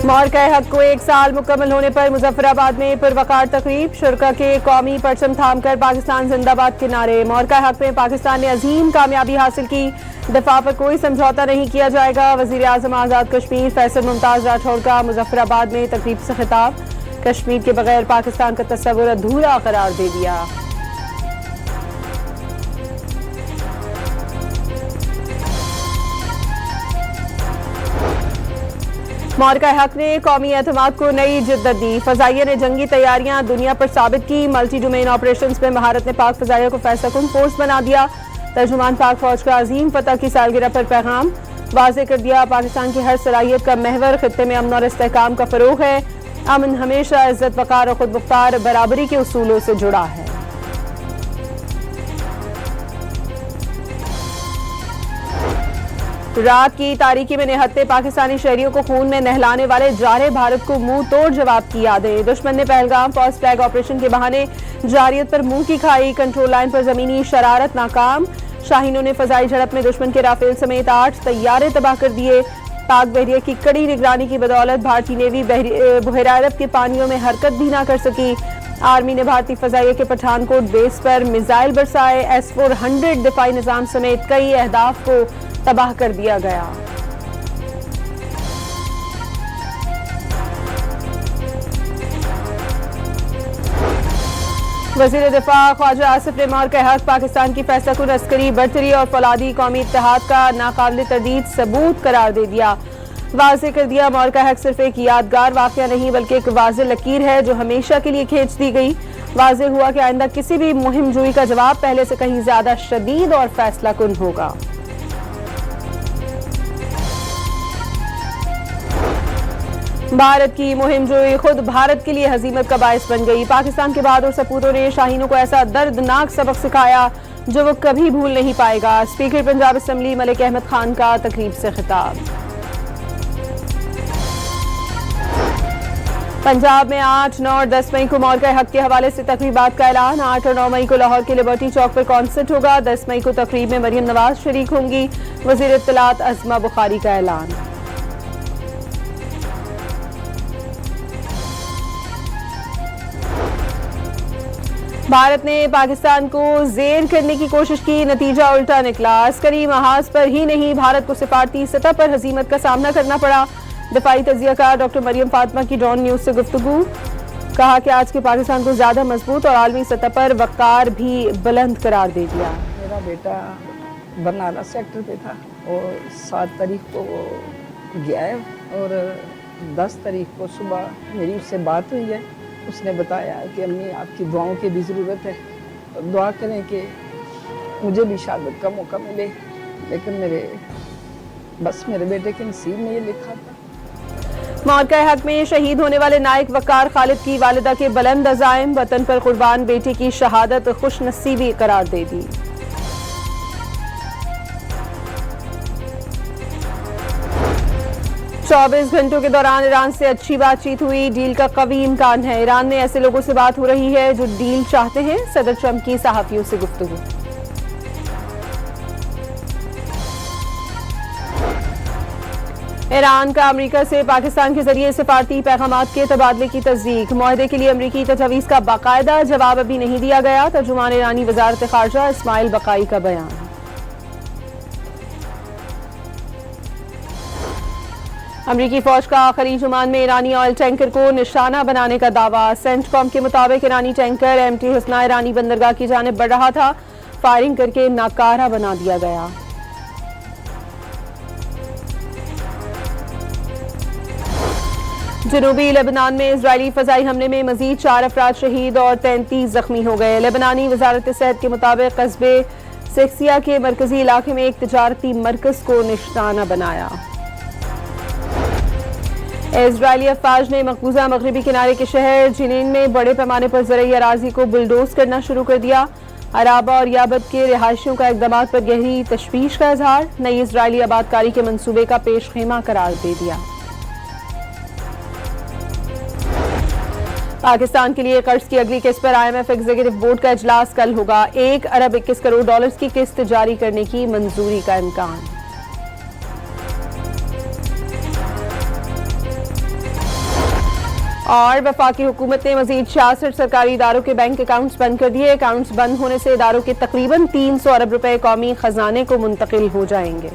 मौरका हक को 1 साल मुकम्मल होने पर मुजफ्फराबाद में पुरवकार तकरीब। शुरका के कौमी परचम थामकर पाकिस्तान जिंदाबाद के नारे। मौरका हक में पाकिस्तान ने अजीम कामयाबी हासिल की, दफा पर कोई समझौता नहीं किया जाएगा। वजीर आजम आजाद कश्मीर फैसल मुमताज राठौड़ का मुजफ्फराबाद में तकरीब से खिताब। कश्मीर के बगैर पाकिस्तान का तस्वुर अधूरा करार दे दिया। मौरका हक ने कौमी एतमाद को नई जिद्दत दी। फजाइया ने जंगी तैयारियां दुनिया पर साबित की। मल्टी डोमेन ऑपरेशंस में महारत ने पाक फजाइया को फैसलाकुन फोर्स बना दिया। तर्जुमान पाक फौज का अजीम फतह की सालगिरह पर पैगाम वाज़ेह कर दिया। पाकिस्तान की हर सलाहियत का महवर खित्ते में अमन और इस्तेहकाम का फरोग है। अमन हमेशा इज्जत, वकार और खुद मुख्तार बराबरी के उसूलों से जुड़ा है। रात की तारीकी में निहत्ते पाकिस्तानी शहरियों को खून में नहलाने वाले जारे भारत को मुंह तोड़ जवाब की यादें। दुश्मन ने पहलगाम फर्स्ट फ्लैग ऑपरेशन के बहाने जारियत पर मुंह की खाई। कंट्रोल लाइन पर जमीनी शरारत नाकाम। शाहीनों ने फजाई झड़प में दुश्मन के राफेल समेत 8 तैयारे तबाह कर दिए। पाक बहरिया की कड़ी निगरानी की बदौलत भारतीय नेवी बहरा अरब के पानियों में हरकत भी न कर सकी। आर्मी ने भारतीय फजाइया के पठानकोट बेस पर मिसाइल बरसाए। S-400 दिफाई निजाम समेत कई अहदाफ को तबाह कर दिया गया। वजीर दिफा ख्वाजा आसिफ ने मौरका हक पाकिस्तान की फैसलाकुन अस्करी बर्तरी और फौलादी कौमी इत्तेहाद का नाकाबिल तरदीद सबूत करार दे दिया। वाज़ेह कर दिया मौरका हक सिर्फ एक यादगार वाकया नहीं बल्कि एक वाज़ेह लकीर है जो हमेशा के लिए खींच दी गई। वाज़ेह हुआ कि आइंदा किसी भी मुहिम जुई का जवाब पहले से कहीं ज्यादा शदीद और फैसलाकुन होगा। भारत की मुहिम जोई खुद भारत के लिए हजीमत का बायस बन गई। पाकिस्तान के बहादुर सपूतों ने शाहीनों को ऐसा दर्दनाक सबक सिखाया जो वो कभी भूल नहीं पाएगा। स्पीकर पंजाब असेंबली मलिक अहमद खान का तकरीब से खिताब। पंजाब में 8, 9 और 10 मई को मौरका हक के हवाले से तकरीबात का ऐलान। 8 और 9 मई को लाहौर के लिबर्टी चौक पर कॉन्सर्ट होगा। 10 मई को तकरीब में मरियम नवाज शरीक होंगी। वजीर इत्तलात अज़मा बुखारी का ऐलान। भारत ने पाकिस्तान को जेर करने की कोशिश की, नतीजा उल्टा निकला। अस्करी महाज पर ही नहीं भारत को सिफारती सतह पर हजीमत का सामना करना पड़ा। दिफाई तजियाकार डॉक्टर मरियम फातिमा की डॉन न्यूज से गुफ्तगू। कहा कि आज के पाकिस्तान को ज्यादा मजबूत और आलमी सतह पर वकार भी बुलंद करार दे दिया। मेरा बेटा बनारस सेक्टर पे था और 7 तारीख को वो गया है और 10 तारीख को सुबह मेरी उससे बात हुई है। उसने बताया कि अम्मी आपकी दुआओं की भी ज़रूरत है, तो दुआ करें कि मुझे भी शहादत का मौका मिले। लेकिन मेरे बेटे के नसीब में ये लिखा था। मौरका हक में शहीद होने वाले नायक वकार खालिद की वालिदा के बुलंद अज़ाइम। वतन पर कुर्बान बेटी की शहादत खुश नसीबी करार दे दी। 24 घंटों के दौरान ईरान से अच्छी बातचीत हुई। डील का कवी इम्कान है। ईरान में ऐसे लोगों से बात हो रही है जो डील चाहते हैं। सदर ट्रंप की सहाफियों से गुफ्तगू। ईरान का अमेरिका से पाकिस्तान के जरिए सिफारती पैगामात के तबादले की तस्दीक। मुआहदे के लिए अमेरिकी तजवीज़ का बाकायदा जवाब अभी नहीं दिया गया। तर्जुमान ईरानी वजारत खारजा इस्माइल बकाई का बयान। अमरीकी फौज का खलीज ओमान में ईरानी ऑयल टैंकर को निशाना बनाने का दावा। सेंटकॉम के मुताबिक ईरानी टैंकर MT हुस्ना ईरानी बंदरगाह की जानिब बढ़ रहा था। फायरिंग करके नाकारा बना दिया गया। जनूबी लेबनान में इजरायली फजाई हमले में मजीद 4 अफराद शहीद और 33 जख्मी हो गए। लेबनानी वजारत सेहत के मुताबिक कस्बे सेक्सिया के मरकजी इलाके में एक तिजारती मरकज को निशाना बनाया। इजरायली अफवाज ने मकबूजा मगरबी किनारे के शहर जिनीन में बड़े पैमाने पर ज़रई अराजी को बुलडोज करना शुरू कर दिया। अराबा और याबद के रिहायशियों का इक़दाम पर गहरी तशवीश का इजहार। नई इजरायली आबादकारी के मंसूबे का पेश खेमा करार दे दिया। पाकिस्तान के लिए कर्ज की अगली किस्त पर IMF एग्जीक्यूटिव बोर्ड का इजलास कल होगा। 1 अरब 21 करोड़ डॉलर्स की किस्त जारी करने की मंजूरी का इम्कान। और वफाकी हुकूमत ने मजीद 66 सरकारी इदारों के बैंक अकाउंट्स बंद कर दिए। अकाउंट्स बंद होने से इदारों के तकरीबन 300 अरब रुपए कौमी खजाने को मुंतकिल हो जाएंगे।